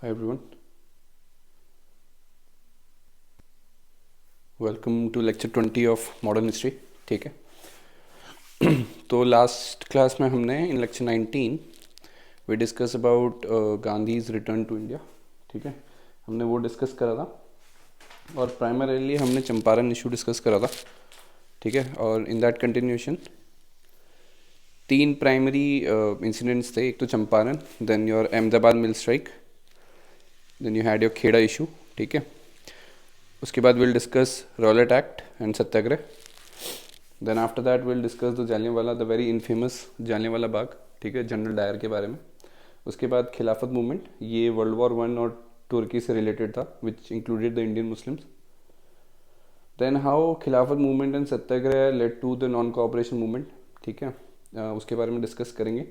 Hi everyone, welcome to lecture 20 of modern history. ठीक है, तो लास्ट क्लास में हमने in lecture 19 we discuss about Gandhi's return to India. ठीक है, हमने वो डिस्कस करा था और प्राइमरीली हमने चंपारण इशू डिस्कस करा था. ठीक है, और इन दैट कंटिन्यूशन तीन प्राइमरी इंसिडेंट्स थे. एक तो Champaran, then your Ahmedabad mill strike, then you had your Kheda issue. ठीक है, उसके बाद will discuss Rowlatt act and satyagraha. Then after that will discuss the Jallianwala, the very infamous Jallianwala Bagh. ठीक है, जनरल डायर के बारे में. उसके बाद खिलाफत मूवमेंट, ये वर्ल्ड वॉर 1 और तुर्की से रिलेटेड था, which included the Indian Muslims. Then how Khilafat movement and satyagraha led to the non cooperation movement. ठीक है, उसके बारे में डिस्कस करेंगे.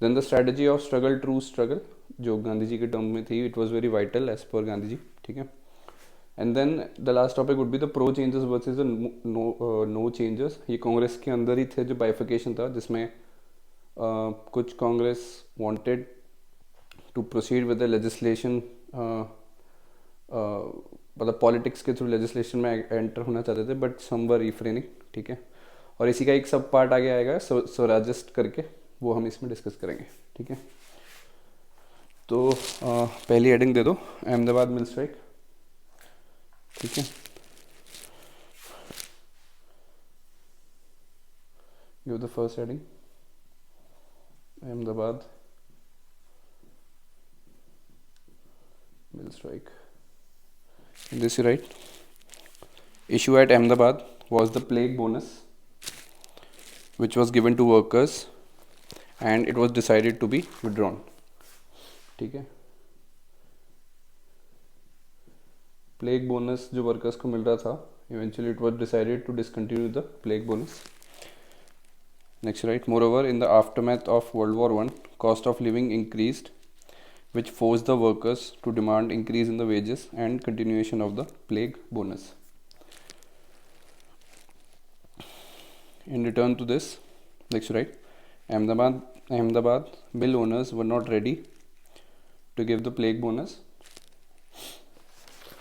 Then the strategy of struggle truce struggle, जो गांधी जी के टर्म में थी, it was very vital as per Gandhi ji. ठीक है, and then the last topic would be the pro changes versus no changes. ये कांग्रेस के अंदर ही थे जो बाइफिकेशन था, जिसमें कुछ Congress wanted to proceed with the legislation, मतलब पॉलिटिक्स के थ्रू लेजिस्लेशन में एंटर होना चाहते थे, बट सम वर रिफ्रेनिंग. ठीक है, और इसी का एक सब पार्ट आगे आएगा स्वराजिस्ट करके, वो हम इसमें डिस्कस करेंगे. ठीक है, तो पहली हेडिंग दे दो, अहमदाबाद मिल स्ट्राइक. ठीक है, give the first heading, Ahmedabad mill strike. In this you write, issue at Ahmedabad was the plague bonus which was given to workers and it was decided to be withdrawn. ठीक है, plague bonus जो workers को मिल रहा था, eventually it was decided to discontinue the plague bonus. Next right, moreover in the aftermath of World War 1, cost of living increased, which forced the workers to demand increase in the wages and continuation of the plague bonus. In return to this, next right, Ahmedabad mill owners were not ready to give the plague bonus.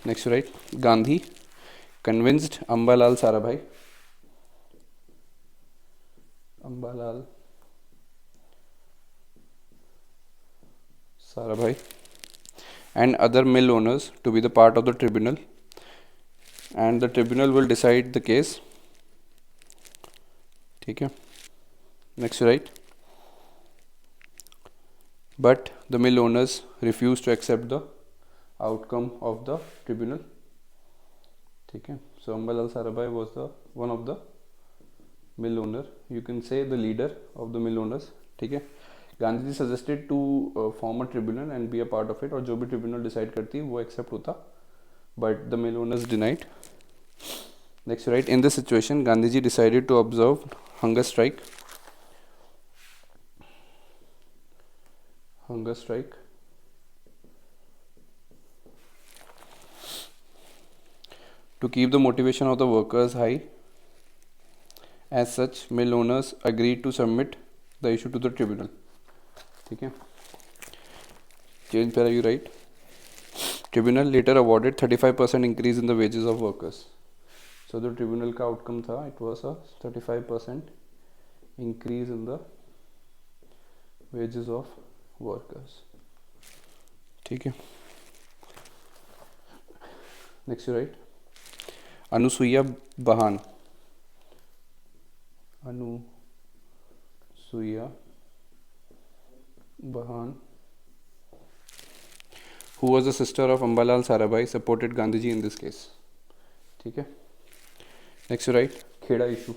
Next right, Gandhi convinced Ambalal Sarabhai and other mill owners to be the part of the tribunal, and the tribunal will decide the case. ठीक है, next right, but the mill owners refused to accept the outcome of the tribunal. ठीक है, so Ambalal Sarabhai was the one of the mill owner, you can say the leader of the mill owners. ठीक है, Gandhi ji suggested to form a tribunal and be a part of it, और जो भी tribunal decide करती वो accept होता, but the mill owners denied. Next right, in this situation Gandhi ji decided to observe hunger strike. To keep the motivation of the workers high. As such, mill owners agreed to submit the issue to the tribunal. ठीक है, change para you write, tribunal later awarded 35% increase in the wages of workers. So the tribunal का outcome था, it was a 35% increase in the wages of workers. ठीक है, next you write, Anusuiya Bahan, who was the sister of Ambalal Sarabhai, supported Gandhiji in this case. ठीक है, next you write, Kheda issue.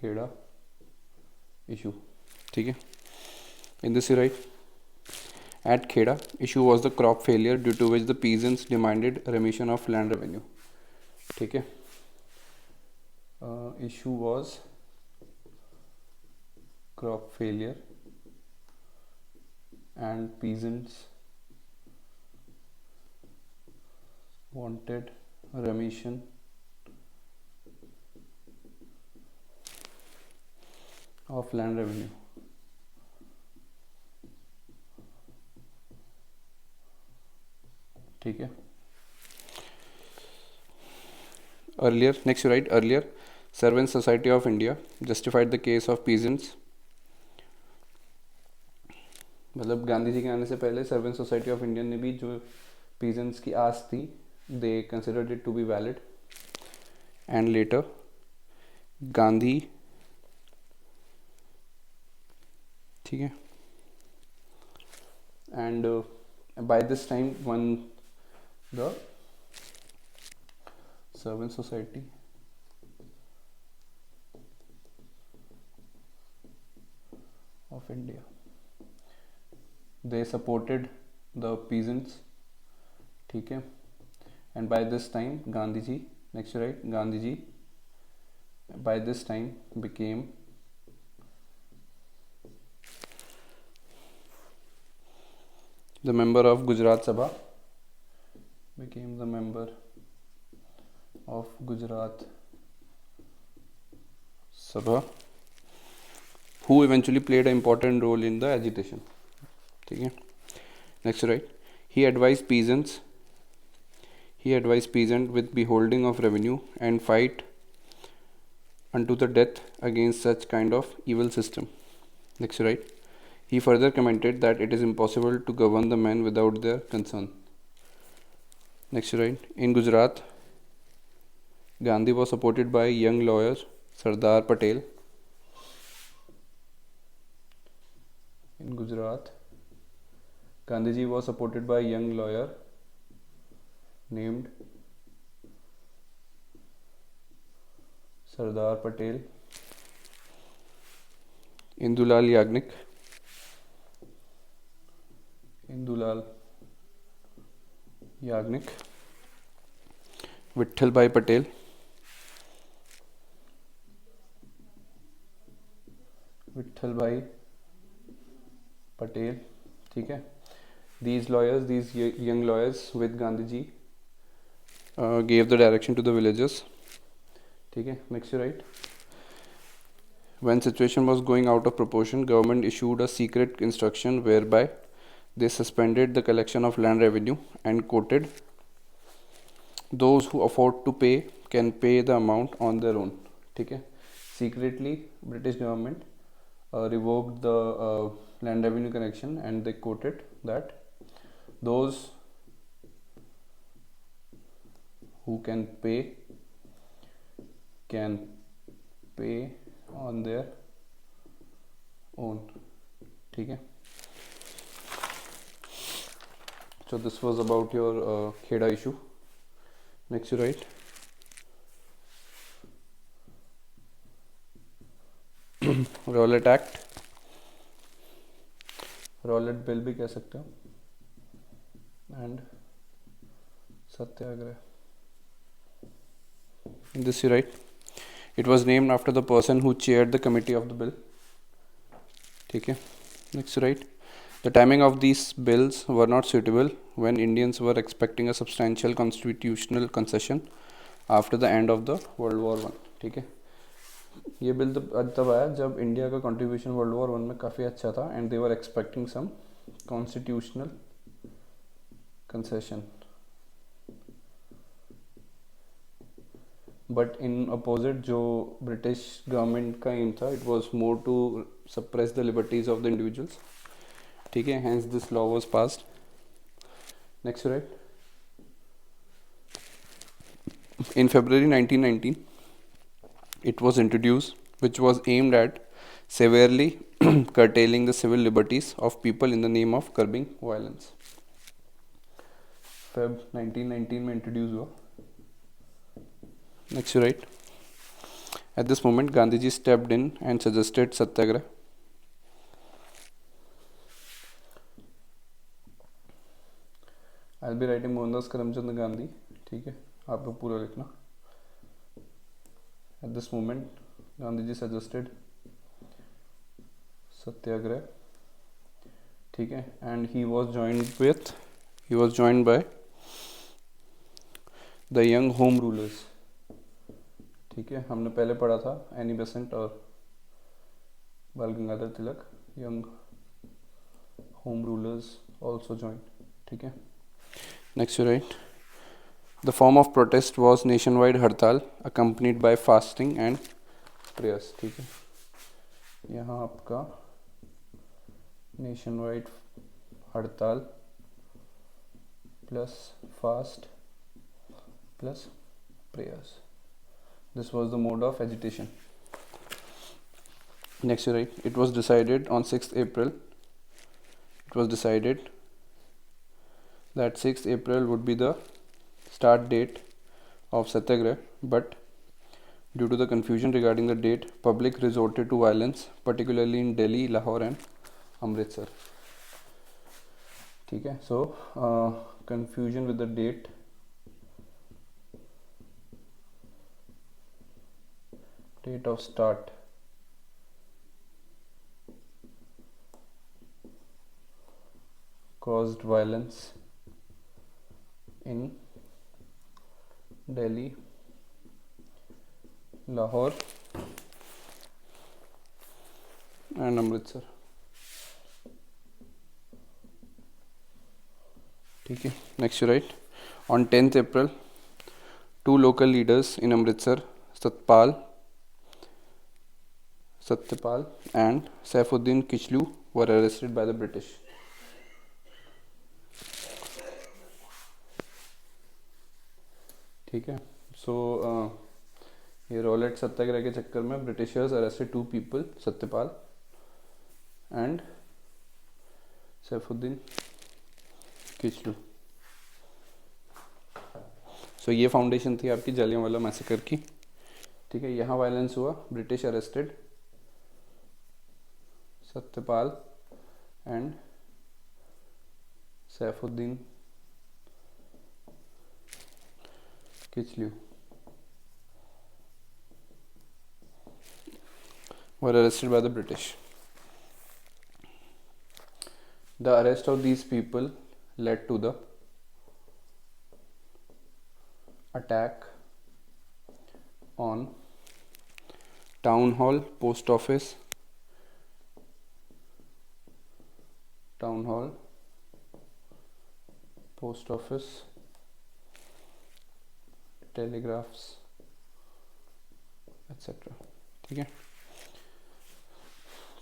Kheda issue. ठीक है, in this you write, at Kheda issue was the crop failure due to which the peasants demanded remission of land revenue. ठीक है, issue was crop failure and peasants wanted remission of land revenue. ठीक है. Earlier, next you write, earlier Servant Society of India justified the case of peasants. मतलब गांधी जी के आने से पहले servant society of India ने भी जो पीजेंट्स की आस थी, they considered it to be valid. And later Gandhi, ठीक है, and by this time one the servant society of India, they supported the peasants, ठीक है. And by this time Gandhi ji, next right, Gandhi ji by this time became the member of Gujarat Sabha, became the member of Gujarat Sabha, who eventually played an important role in the agitation. ठीक है. Next right, he advised peasants with beholding of revenue and fight unto the death against such kind of evil system. Next right, he further commented that it is impossible to govern the men without their consent. Next right, in Gujarat, Gandhi was supported by young lawyer Sardar Patel. In Gujarat, Gandhiji was supported by a young lawyer named Sardar Patel. Indulal Yagnik, Vittal Bhai Patel, ठीक है. These young lawyers with Gandhiji gave the direction to the villagers. ठीक है. Next right, when situation was going out of proportion, government issued a secret instruction whereby they suspended the collection of land revenue and quoted, those who afford to pay can pay the amount on their own. ठीक है. Secretly British government revoked the land revenue collection and they quoted that those who can pay on their own. ठीक है. So this was about your Kheda issue. Next you write, Rowlatt Act, Rowlatt Bill भी कह सकते हो, and satyagraha. In this you write, it was named after the person who chaired the committee of the bill. ठीक है. Next you write, the timing of these bills were not suitable when Indians were expecting a substantial constitutional concession after the end of the World War I. ठीक है. ये bill तब आया जब India का contribution world war 1 में काफ़ी अच्छा था and they were expecting some constitutional concession. But in opposite जो ब्रिटिश गवर्नमेंट का एम था, it was more to suppress the liberties of the individuals. ठीक है. Hence this law was passed. Next right, in February 1919 it was introduced, which was aimed at severely curtailing the civil liberties of people in the name of curbing violence. Feb 1919 में introduce हुआ. Next right, at this moment Gandhiji stepped in and suggested satyagraha. I'll be writing Mohandas Karamchand Gandhi. ठीक है, आप लोग पूरा लिखना. At this moment, Gandhiji suggested satyagraha. ठीक है, and he was joined by the young home rulers. ठीक है, हमने पहले पढ़ा था एनी बेसेंट और बाल Gangadhar Tilak. young home rulers also joined. ठीक है. Next you write, the form of protest was nationwide हड़ताल accompanied by fasting and prayers. ठीक है, यहाँ आपका nationwide हड़ताल plus fast plus prayers. This was the mode of agitation. Next you write, it was decided on 6th April. It was decided that 6th April would be the start date of satyagraha, but due to the confusion regarding the date, public resorted to violence, particularly in Delhi, Lahore and Amritsar. ठीक है, so confusion with the date, date of start, caused violence in Delhi, Lahore and Amritsar. ठीक है, next you write, on 10th April, two local leaders in Amritsar, Satyapal and Saifuddin Kichlu were arrested by the British. ठीक है, so ये Rowlatt सत्याग्रह के चक्कर में Britishers arrested two people, Satyapal and Saifuddin Kitchlew. So ये foundation थी आपकी जलियांवाला मैसेकर की. ठीक है, यहाँ वायलेंस हुआ, British arrested Satyapal and Saifuddin Kitchlew were arrested by the British. The arrest of these people led to the attack on town hall, post office, telegraphs, etc. ठीक है,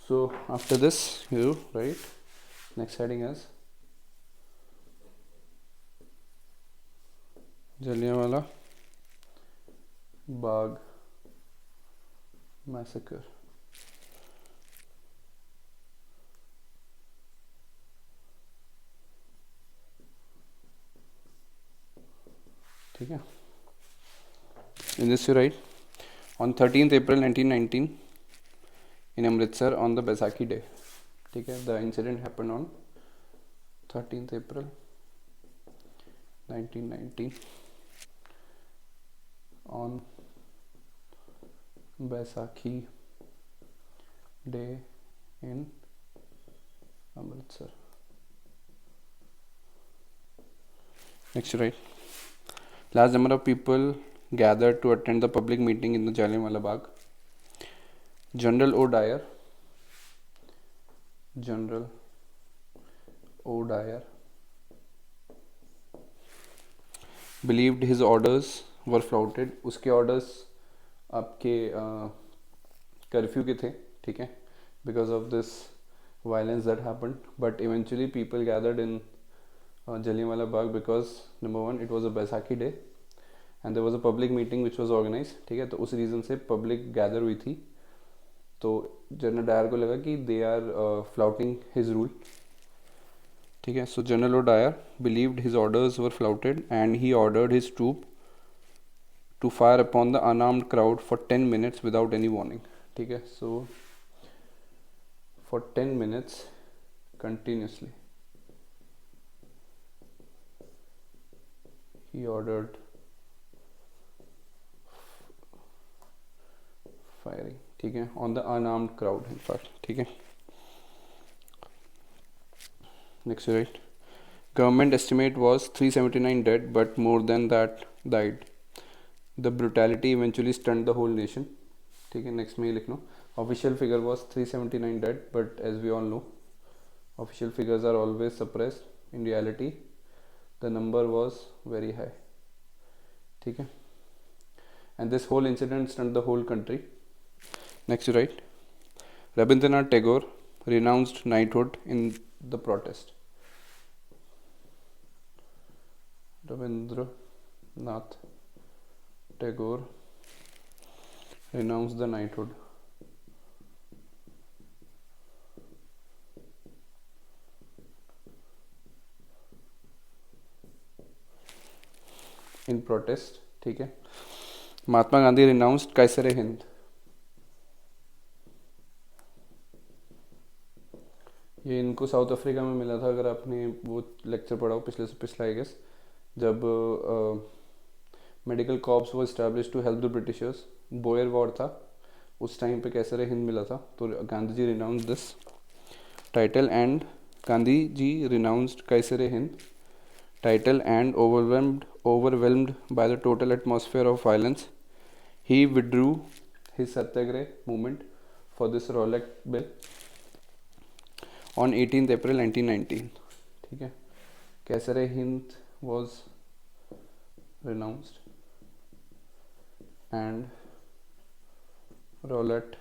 so after this you write, next heading is Jallianwala Bagh Massacre. ठीक है, in this you write, on 13th April 1919 in Amritsar on the Baisakhi day. ठीक है, the incident happened on 13th April 1919 on Baisakhi day in Amritsar. Next right, large number of people gathered to attend the public meeting in the Jallianwala Bagh. General O'Dyer believed his orders were flouted. उसके orders आपके curfew के थे. ठीक है, because of this violence that happened, but eventually people gathered in Jallianwala Bagh because number one, it was a Baisakhi day and there was a public meeting which was organized. ठीक है, तो उस reason से public gather हुई थी. तो general Dyer को लगा कि they are flouting his rule. ठीक है, so general O'Dwyer believed his orders were flouted and he ordered his troop to fire upon the unarmed crowd for 10 minutes without any warning. ठीक है, so for 10 minutes continuously he ordered firing. ठीक है, on the unarmed crowd in fact. ठीक है, next right, government estimate was 379 dead but more than that died. The brutality eventually stunned the whole nation. ठीक है, next में ये लिख लो, official figure was 379 dead but as we all know official figures are always suppressed. In reality the number was very high. ठीक है, and this whole incident stunned the whole country. Next you write, Rabindranath Tagore renounced knighthood in the protest. Rabindranath Tagore renounced the knighthood in protest. ठीक है, Mahatma Gandhi renounced कायसरे Hind. ये इनको south Africa में मिला था, अगर आपने वो लेक्चर पढ़ा हो पिछले से पिछला आई गेस, जब मेडिकल कॉर्प्स वो establish to help the Britishers, Boer war था, उस टाइम पे कैसरे हिंद मिला था. तो Gandhi ji renounce this title and Gandhi ji renounced Kaiser-e Hind title and overwhelmed by the total atmosphere of violence, he withdrew his satyagraha movement for this Rowlatt bill on 18th April 1919. ठीक है, कैसरे Hind was renounced and Rowlatt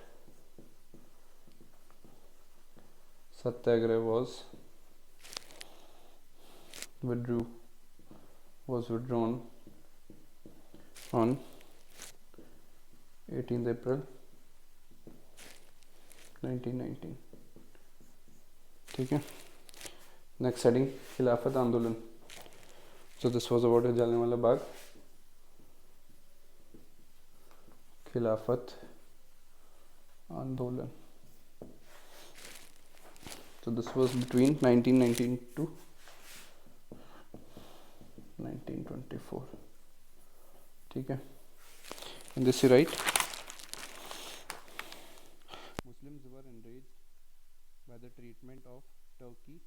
satyagraha was withdrawn on 18th April 1919. ठीक है, next heading, खिलाफत आंदोलन. So this was about Jallianwala Bagh. खिलाफत आंदोलन. So this was between 1919 to 1924. ठीक है, in this you write, Muslims were enraged by the treatment of Turkey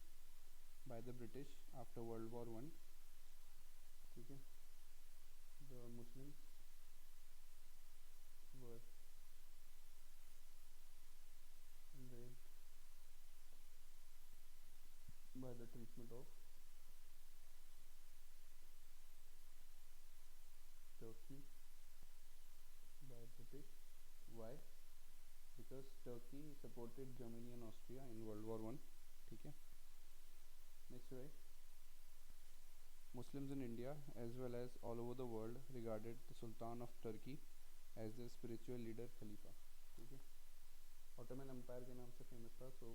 by the British after World War I. ठीक है, the Muslims were enraged by the treatment of Turkey by British. Why? Because Turkey supported Germany and Austria in World War I. ठीक है, next right, Muslims in India as well as all over the world regarded the Sultan of Turkey as their spiritual leader Khalifa. ठीक है, Ottoman Empire के नाम से famous था, so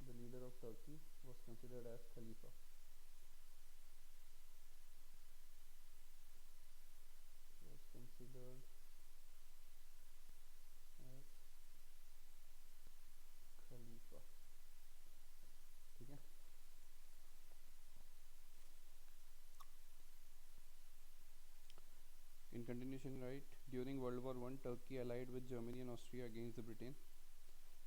the leader of Turkey was considered as Khalifa. Considered as Khalifa. ठीक है, in continuation right, during World War I, Turkey allied with Germany and Austria against the Britain,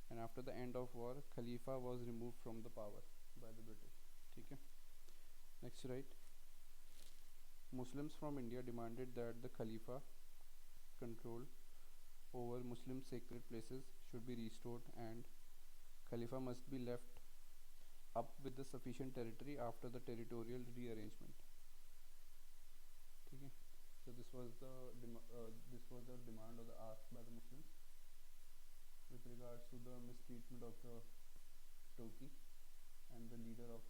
and after the end of war, Khalifa was removed from the power by the British. ठीक है, next right, Muslims from India demanded that the Khalifa control over Muslim sacred places should be restored and Khalifa must be left up with the sufficient territory after the territorial rearrangement. ठीक है, so this was the demand or the ask by the Muslims with regards to the mistreatment of the Turkey and the leader of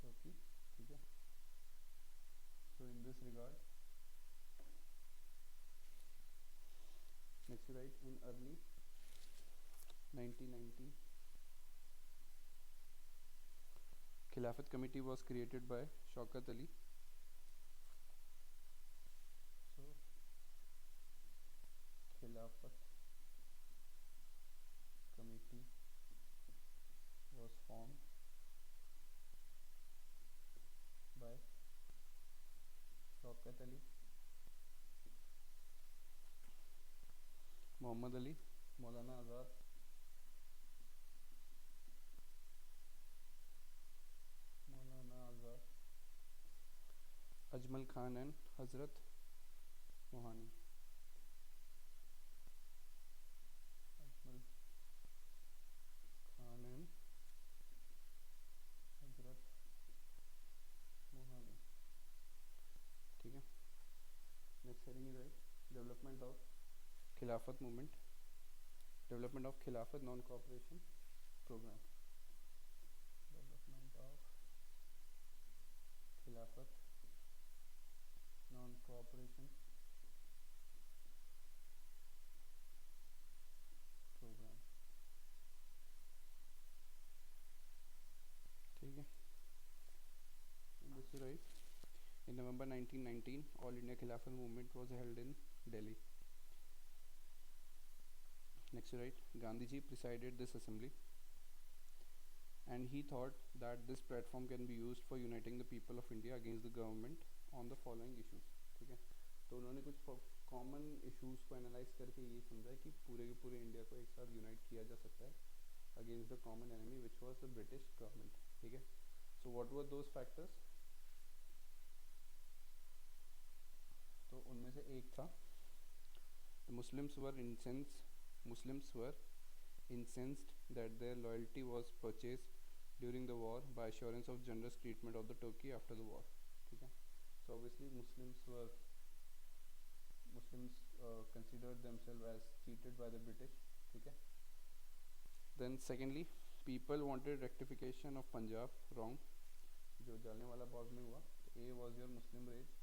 Turkey. ठीक है, so in this regard, next right, in early 1990, Khilafat committee was created by Shaukat Ali. So Khilafat committee was formed by Shaukat Ali, Muhammad Ali, Maulana Azad, Ajmal Khan and Hazrat Mohani. Ajmal Khan and Hazrat Khilafat movement, development of Khilafat non-cooperation program, development of Khilafat non-cooperation program. ठीक है, this is right. In November 1919, All India Khilafat movement was held in Delhi. Next to right, Gandhiji presided this assembly, and he thought that this platform can be used for uniting the people of India against the government on the following issues. ठीक है, तो उन्होंने कुछ common issues को analyse करके ये समझा कि पूरे के पूरे इंडिया को एक साथ यूनाइट किया जा सकता है against the common enemy which was the British government. ठीक है, so what were those factors? तो उनमें से एक था the Muslims were incensed that their loyalty was purchased during the war by assurance of generous treatment of the Turkey after the war. ठीक है, so obviously Muslims considered themselves as cheated by the British. ठीक है, then secondly, people wanted rectification of Punjab wrong जो जालियांवाला बाग में हुआ. A was your Muslim rage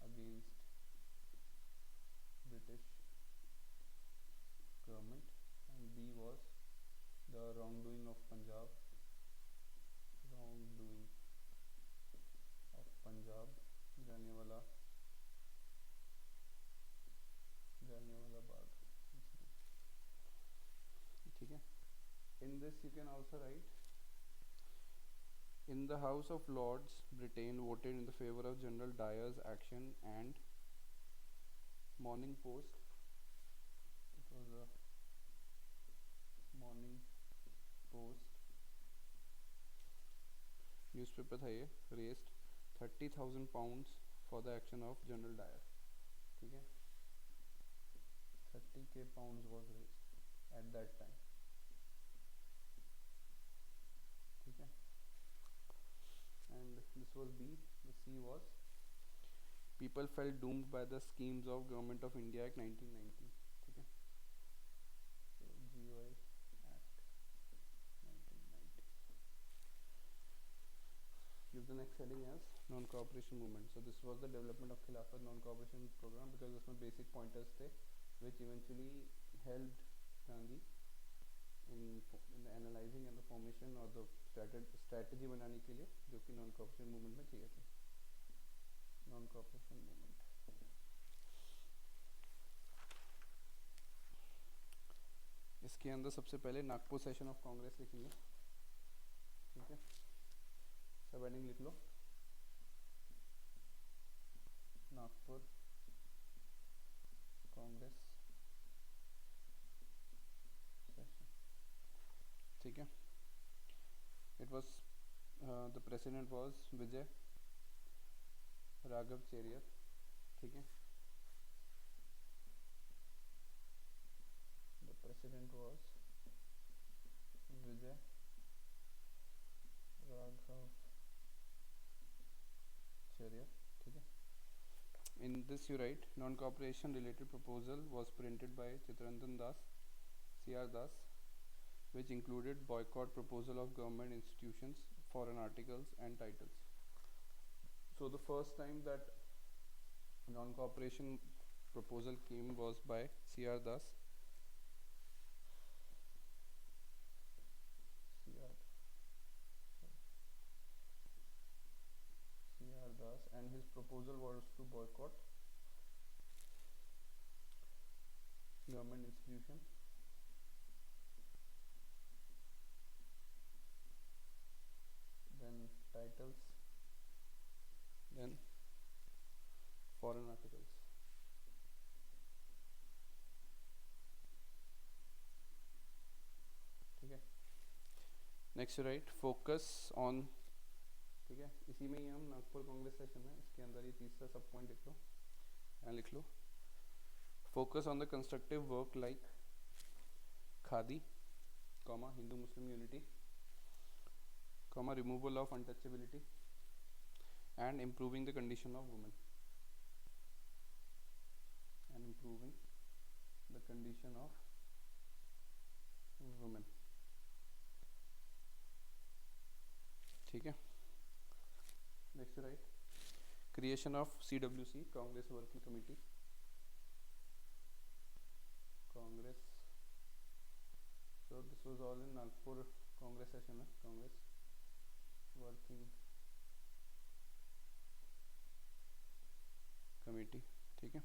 against British government, and B was the wrongdoing of Punjab, Jallianwala Bagh. ठीक है, in this you can also write, in the House of Lords, Britain voted in the favor of General Dyer's action, and Morning Post, it was a Morning Post newspaper था ये, raised 30,000 pounds for the action of General Dyer. ठीक है, 30k pounds was raised at that time. ठीक है, and this was B. The C was, people felt doomed by the schemes of Government of India Act 1990. ठीक है, so GOI Act 1990. Give the next heading as non-cooperation movement. So this was the development of Khilafat non-cooperation program, because उसमें basic pointers थे which eventually helped Gandhi in the analyzing and the formation or the strategy बनाने के लिए जो कि non-cooperation movement में चाहिए थे. Non-cooperation movement. इसके अंदर सबसे पहले नागपुर सेशन ऑफ कांग्रेस लिखेंगे. ठीक है, सब हेडिंग लिख लो, नागपुर कांग्रेस सेशन. ठीक है, it was the president was विजय राघव चेरियर. ठीक है, the president was विजय राघव चेरियर. ठीक है, in this you write, non-cooperation related proposal was printed by Chitranjan Das, C.R. Das, which included boycott proposal of government institutions, foreign articles and titles. So the first time that non-cooperation proposal came was by C.R. Das. C.R. Das, and his proposal was to boycott government institution, then titles, then foreign articles. ठीक है, next right, focus on. ठीक है, इसी में ही हम Nagpur Congress session है, इसके अंदर ये तीसरा सब पॉइंट लिख लो, यहाँ लिख लो, focus on the constructive work like khadi, comma Hindu Muslim unity, comma removal of untouchability, and improving the condition of women. condition of women. ठीक है. Next right, creation of CWC, Congress Working Committee. Congress. So this was all in Nagpur Congress session, Congress Working Committee. ठीक है.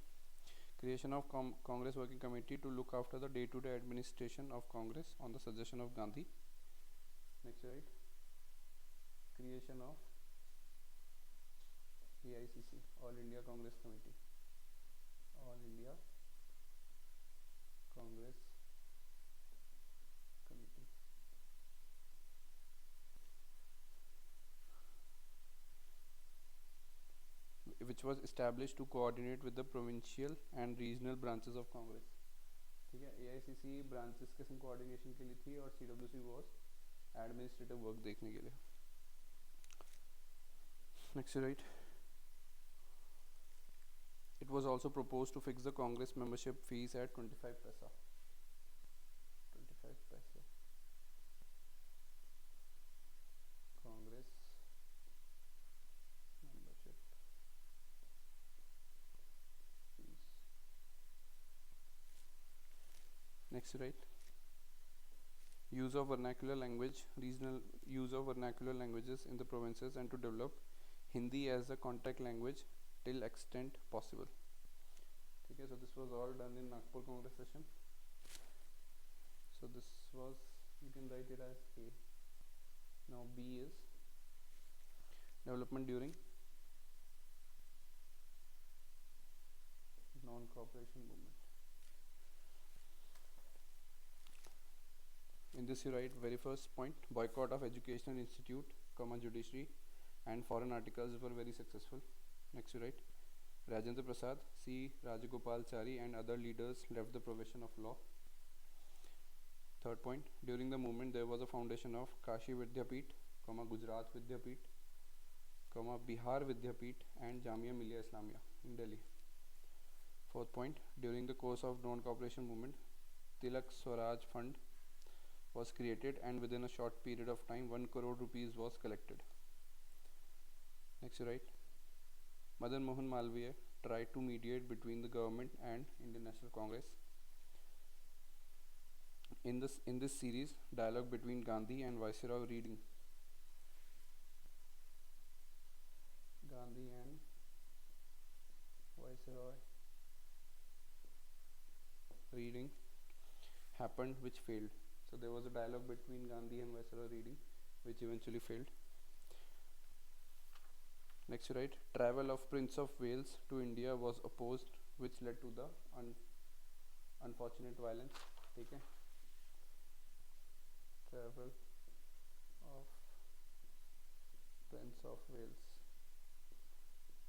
Creation of Congress Working Committee to look after the day-to-day administration of Congress on the suggestion of Gandhi. Next right, creation of AICC, All India Congress Committee. All India Congress Committee. Which was established to coordinate with the provincial and regional branches of Congress. ठीक है. AICC branches के संग coordination के लिए थी और CWC was administrative work देखने के लिए. Next right, it was also proposed to fix the Congress membership fees at 25 paisa. 25 paisa. Congress membership fees. Next right, use of vernacular language, regional use of vernacular languages in the provinces, and to develop Hindi as a contact language till extent possible. Okay, so this was all done in Nagpur Congress session. So this was, you can write it as A. Now B is development during non-cooperation movement. In this you write very first point, boycott of educational institute, judiciary and foreign articles were very successful. Next you write, Rajendra Prasad, C. Rajagopalachari and other leaders left the profession of law. Third point, during the movement there was a foundation of Kashi Vidyapeeth, Gujarat Vidyapeeth, Bihar Vidyapeeth and Jamia Millia Islamia in Delhi. Fourth point, during the course of non-cooperation movement, Tilak Swaraj Fund was created and within a short period of time 1 crore rupees was collected. Next you write, Madan Mohan Malviya tried to mediate between the government and Indian National Congress. In this series, dialogue between Gandhi and Viceroy reading. Gandhi and Viceroy reading happened, which failed. So there was a dialogue between Gandhi and Viceroy reading, which eventually failed. Next you write, travel of Prince of Wales to India was opposed, which led to the unfortunate violence. Okay. Travel of Prince of Wales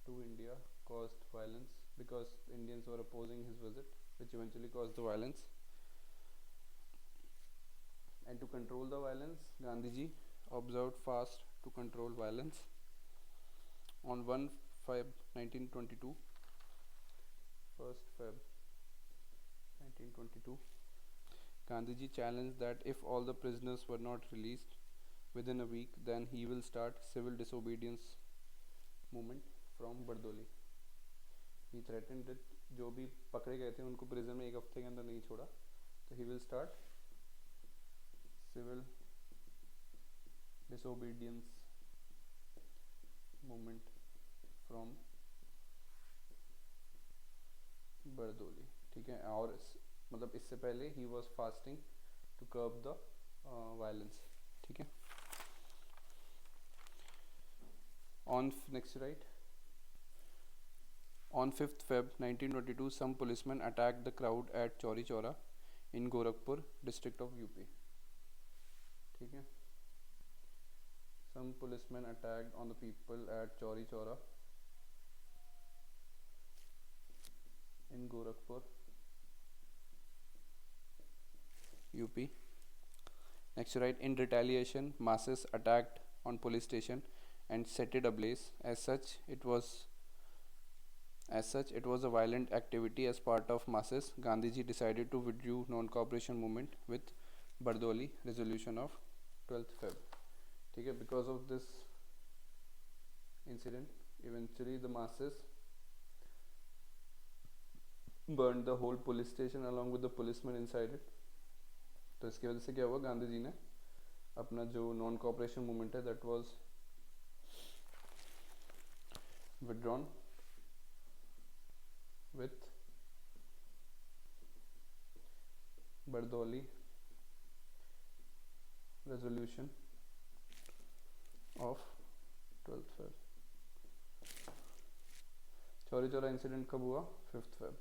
to India caused violence because Indians were opposing his visit, which eventually caused the violence. And to control the violence, Gandhiji observed fast to control violence. On 1 Feb 1922, 1st Feb 1922, Gandhiji challenged that if all the prisoners were not released within a week, then he will start civil disobedience movement from Bardoli. He threatened that जो भी पकड़े गए थे उनको prison में एक हफ्ते के अंदर नहीं छोड़ा, तो he will start civil disobedience movement from Bardoli. ठीक है. और मतलब इससे पहले he was fasting to curb the violence. ठीक है. On next right, on 5th Feb 1922, some policemen attacked the crowd at Chauri Chaura in Gorakhpur district of UP. ठीक है. Some policemen attacked on the people at Chauri Chaura in Gorakhpur, UP. Next right, in retaliation, masses attacked on police station and set it ablaze. As such, it was As such, it was a violent activity as part of masses. Gandhiji decided to withdraw non-cooperation movement with Bardoli resolution of 12th Feb. Okay, because of this incident, eventually the masses burned the whole police station along with the policemen inside it. तो इसकी वजह से क्या हुआ, गांधी जी ने अपना जो non cooperation movement है that was withdrawn with Bardoli resolution of 12th Feb. Chauri Chaura incident कब हुआ? 5th Feb.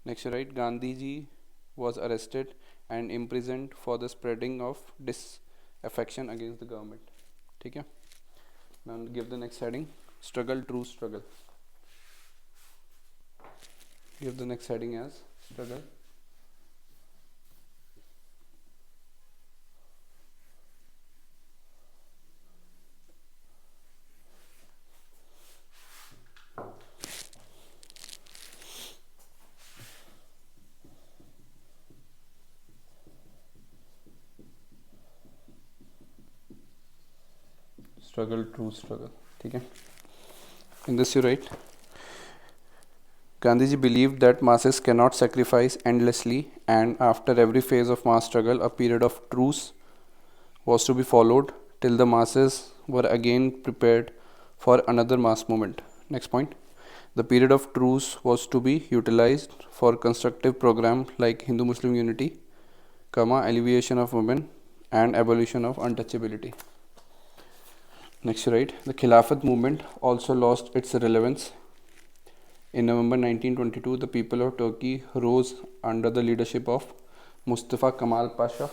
Next, right, Gandhi ji was arrested and imprisoned for the spreading of disaffection against the government. ठीक है. Now give the next heading, struggle-truce-struggle. Give the next heading as struggle. Struggle-truce-struggle. ठीक है. In this you write, Gandhiji believed that masses cannot sacrifice endlessly, and after every phase of mass struggle, a period of truce was to be followed till the masses were again prepared for another mass movement. Next point. The period of truce was to be utilized for constructive program like Hindu-Muslim unity, alleviation of women, and abolition of untouchability. Next, right, the Khilafat movement also lost its relevance. In November 1922, the people of Turkey rose under the leadership of Mustafa Kemal Pasha.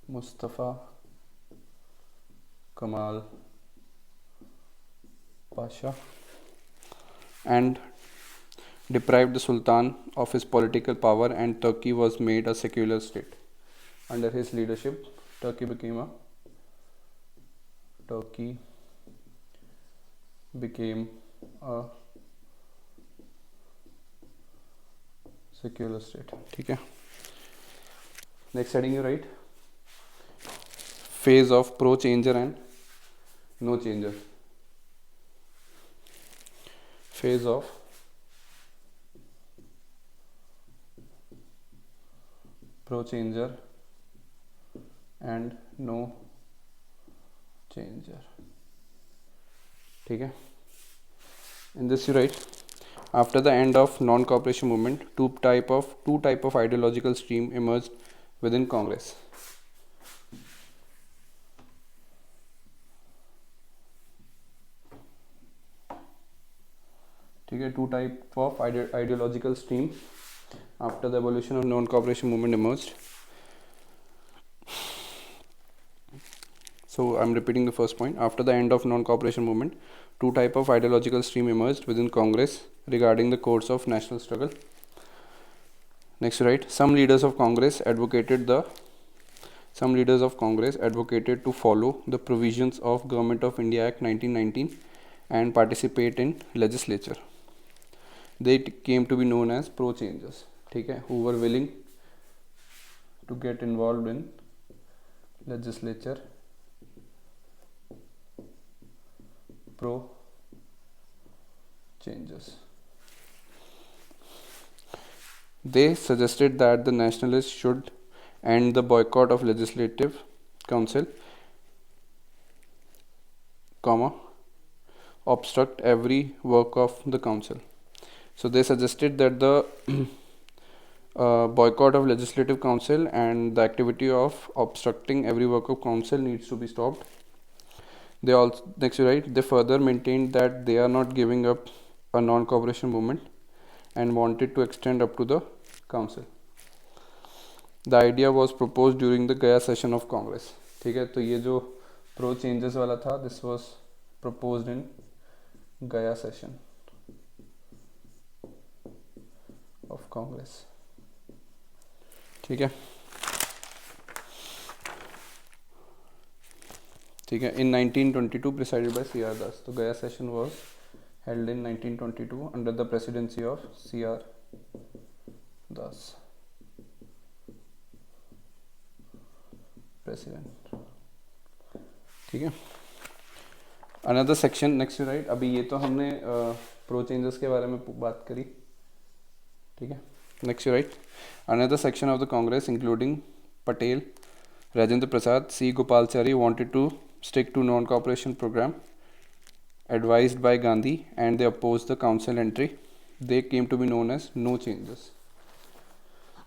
Mustafa Kemal Pasha, and deprived the Sultan of his political power, and Turkey was made a secular state. Under his leadership, Turkey became a secular state. ठीक है. Next heading you write, phase of pro-changer and no-changer. Phase of pro-changer and no changer. ठीक है. In this you write, after the end of non-cooperation movement, two type of ideological stream emerged within Congress. ठीक है. Two type of ideological stream after the evolution of non-cooperation movement emerged. So I'm repeating the first point. After the end of non-cooperation movement, two type of ideological stream emerged within Congress regarding the course of national struggle. Next, right, some leaders of Congress advocated to follow the provisions of Government of India Act 1919 and participate in legislature. They came to be known as pro-changers. ठीक है, who were willing to get involved in legislature. Pro-changers. They suggested that the nationalists should end the boycott of legislative council, obstruct every work of the council. So they suggested that the boycott of legislative council and the activity of obstructing every work of council needs to be stopped. They also, next, right, they further maintained that they are not giving up a non-cooperation movement and wanted to extend up to the council. The idea was proposed during the Gaya session of Congress. ठीक है, तो ये जो pro changes वाला था, this was proposed in Gaya session of Congress. ठीक है, ठीक है. In 1922 presided by C.R. Das. तो गया session was held in 1922 under the presidency of C.R. Das, president. ठीक है. Another section next to right. अभी ये तो हमने प्रो चेंजेस के बारे में बात करी. ठीक है. Next to right. Another section of the Congress including Patel, Rajendra Prasad, C. Gopalachari wanted to stick to non-cooperation program advised by Gandhi, and they opposed the council entry. They came to be known as no changes.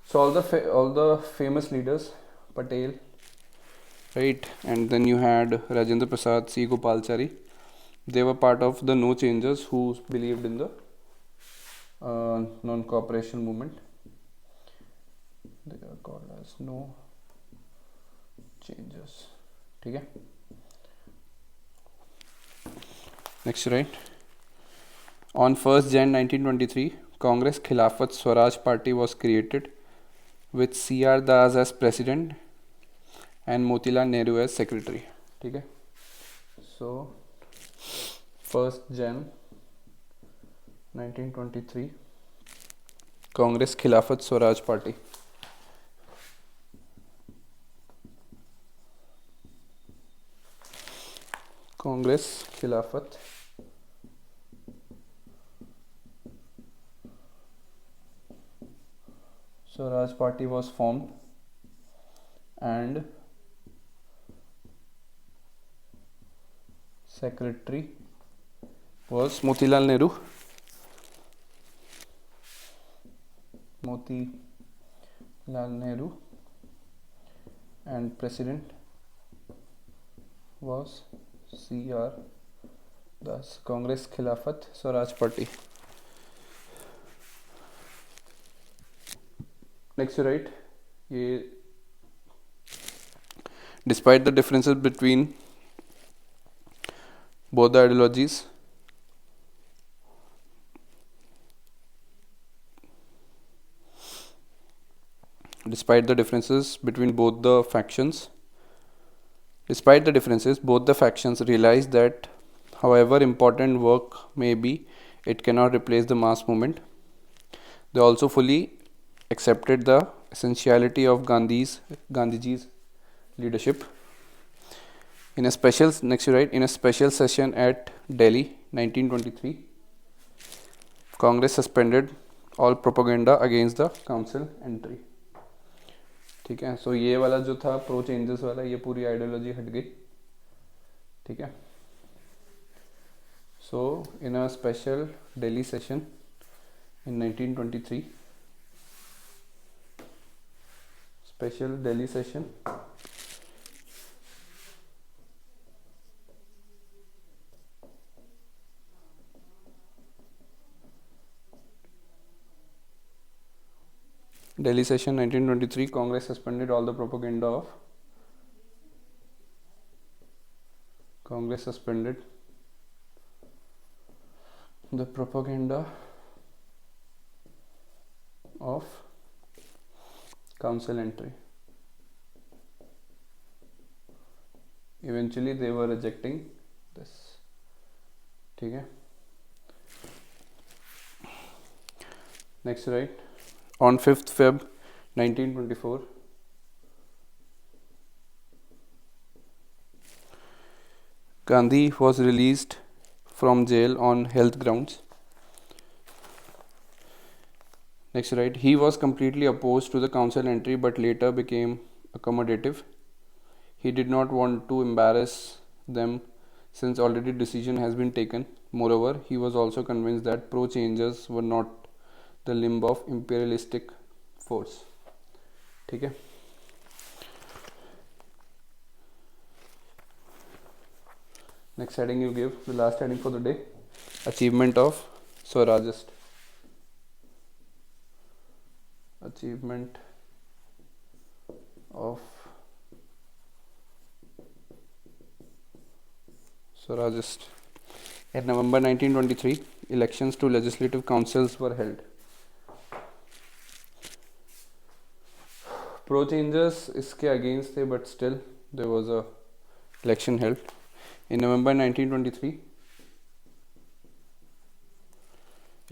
So all the famous leaders, Patel, right, and then you had Rajendra Prasad, C. Gopalachari. They were part of the no changers who believed in the non-cooperation movement. They are called as no changes. ठीक है. Next right. On 1st Jan 1923, Congress Khilafat Swaraj party was created with C.R. Das as president and Motilal Nehru as secretary. ठीक है. So 1st Jan 1923, Congress Khilafat Swaraj party. Congress Khilafat Swaraj party was formed, and secretary was Motilal Nehru. Motilal Nehru, and president was C.R. Das. Congress Khilafat Swaraj party. Next right. ये despite the differences between both the ideologies, despite the differences both the factions realized that however important work may be, it cannot replace the mass movement. They also fully accepted the essentiality of Gandhiji's leadership. In a special session at Delhi 1923, Congress suspended all propaganda against the council entry. ठीक है. सो ये वाला जो था pro changes वाला, ये पूरी ideology हट गई. ठीक है. So in a special Delhi session इन 1923, special Delhi session Delhi session 1923, Congress suspended all the propaganda of council entry. Eventually they were rejecting this. ठीक है. Next right. On 5th Feb 1924, Gandhi was released from jail on health grounds. Next right. He was completely opposed to the council entry but later became accommodative. He did not want to embarrass them since already decision has been taken. Moreover, he was also convinced that pro-changers were not the limb of imperialistic force. ठीक है. Next heading you give, the last heading for the day, achievement of Swarajist. Achievement of Swarajist. In November 1923, elections to legislative councils were held. Pro changers इसके against थे, but still there was a election held in November 1923.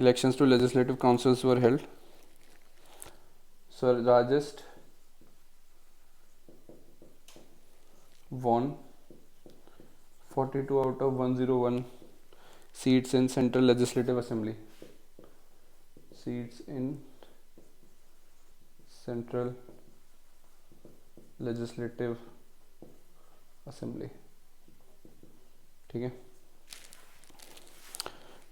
Elections to legislative councils were held. Swarajist won 42 out of 101 seats in Central Legislative Assembly. Seats in Central Legislative Assembly. ठीक है.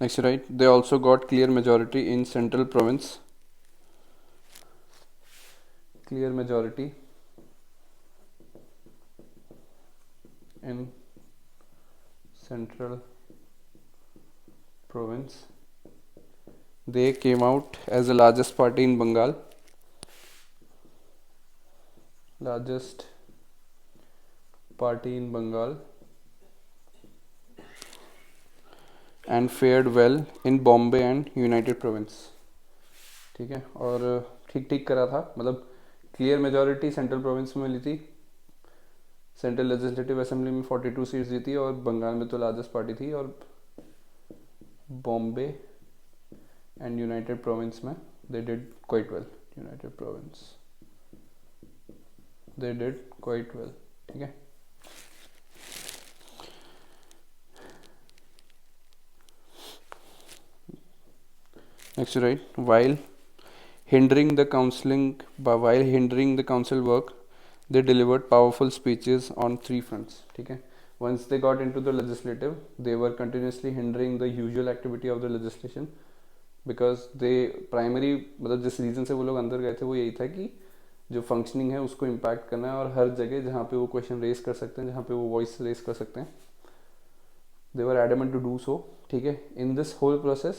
Next, right, they also got clear majority in Central Province. Clear majority in Central Province. They came out as the largest party in Bengal. Largest party in Bengal. And fared well in Bombay and United Province. ठीक है. और ठीक ठीक करा था, मतलब clear majority central province में मिली थी, सेंट्रल लेजिस्लेटिव असेंबली में 42 सीट्स जीती, और बंगाल में तो लार्जेस्ट पार्टी थी, और बॉम्बे एंड यूनाइटेड प्रोविंस में they did quite well. United province they did quite well. ठीक है. Next, right, while hindering the council work, they delivered powerful speeches on 3 fronts. ठीक है. Once they got into the legislative, they were continuously hindering the usual activity of the legislation, because they primary, मतलब जिस reason से वो लोग अंदर गए थे वो यही था कि जो फंक्शनिंग है उसको इम्पैक्ट करना है, और हर जगह जहाँ पे वो क्वेश्चन रेज कर सकते हैं, जहाँ पे वो वॉइस रेज कर सकते हैं, they were adamant to do so. ठीक है. In this whole process,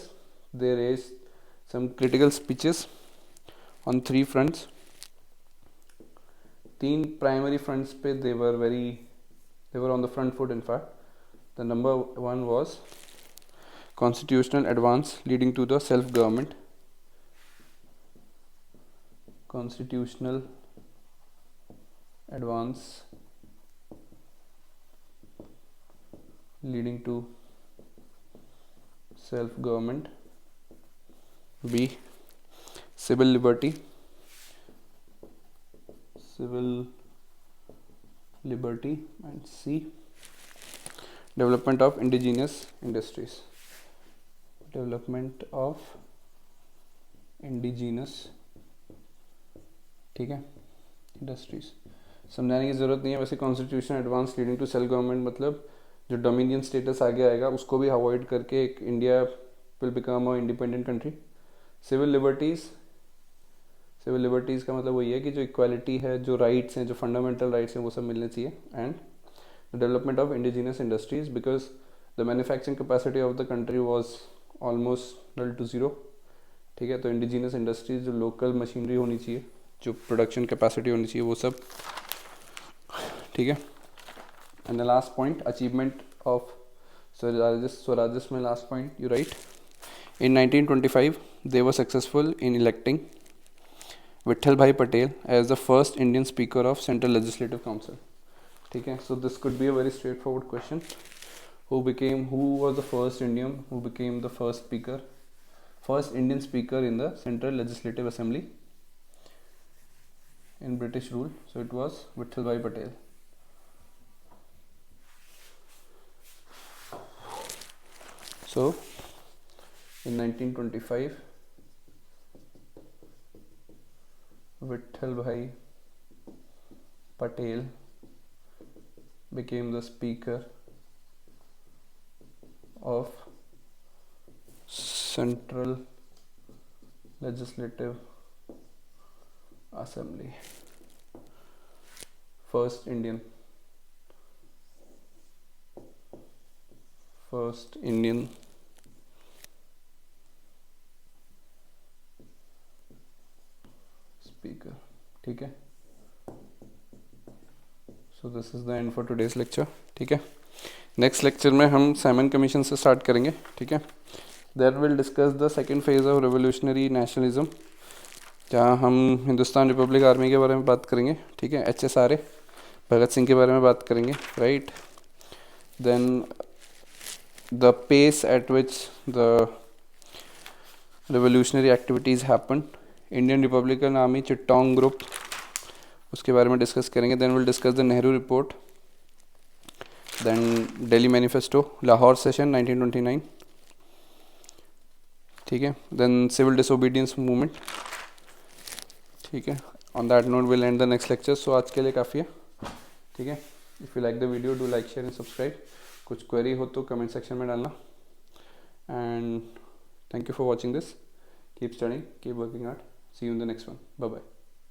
they raised some critical speeches on 3 fronts. 3 primary fronts पे they were on the front foot. In fact, the number 1 was constitutional advance leading to the self-government. Constitutional advance leading to self-government. B, civil liberty and C, development of indigenous industries. ठीक है. Industries समझाने की ज़रूरत नहीं है. वैसे constitution advance leading to self government मतलब जो डोमिनियन स्टेटस आगे आएगा उसको भी अवॉइड करके एक India will become a independent country. Civil liberties का मतलब वही है कि जो इक्वालिटी है, जो राइट्स हैं, जो फंडामेंटल राइट्स हैं वो सब मिलने चाहिए. And the development of indigenous industries, because the manufacturing capacity of the country was almost null to zero. ठीक है. तो इंडिजिनस इंडस्ट्रीज, जो लोकल मशीनरी होनी चाहिए, जो प्रोडक्शन कैपेसिटी होनी चाहिए, वो सब. ठीक है. And the last point, achievement of Swarajist में last point you write. In 1925, they were successful in electing Vittal Bhai Patel as the first Indian Speaker of Central Legislative Council. ठीक है. So this could be a very straightforward question. Who was the first Indian who became the first Indian Speaker in the Central Legislative Assembly in British rule? So it was Vittal Bhai Patel. So in 1925, Vittal Bhai Patel became the Speaker of Central Legislative Assembly. First Indian speaker. ठीक है. So this is the end for today's lecture. ठीक है. Next lecture में हम Simon commission से start करेंगे. ठीक है. That will discuss the second phase of revolutionary nationalism, जहाँ हम हिंदुस्तान रिपब्लिक आर्मी के बारे में बात करेंगे, ठीक है, HSRA, भगत सिंह के बारे में बात करेंगे, right. Then the pace at which the revolutionary activities happened, Indian Republican Army Chittagong group, उसके बारे में डिस्कस करेंगे. Then will discuss the Nehru report, then Delhi manifesto, Lahore session 1929, ठीक है. देन सिविल डिसोबीडियंस मूवमेंट, ठीक है. On that note will end the next lecture. So आज के लिए काफ़ी है, ठीक है. If you like the video do like share and subscribe. कुछ क्वेरी हो तो कमेंट सेक्शन में डालना. And thank you for watching this. Keep studying, keep working hard. See you in the next one. Bye bye.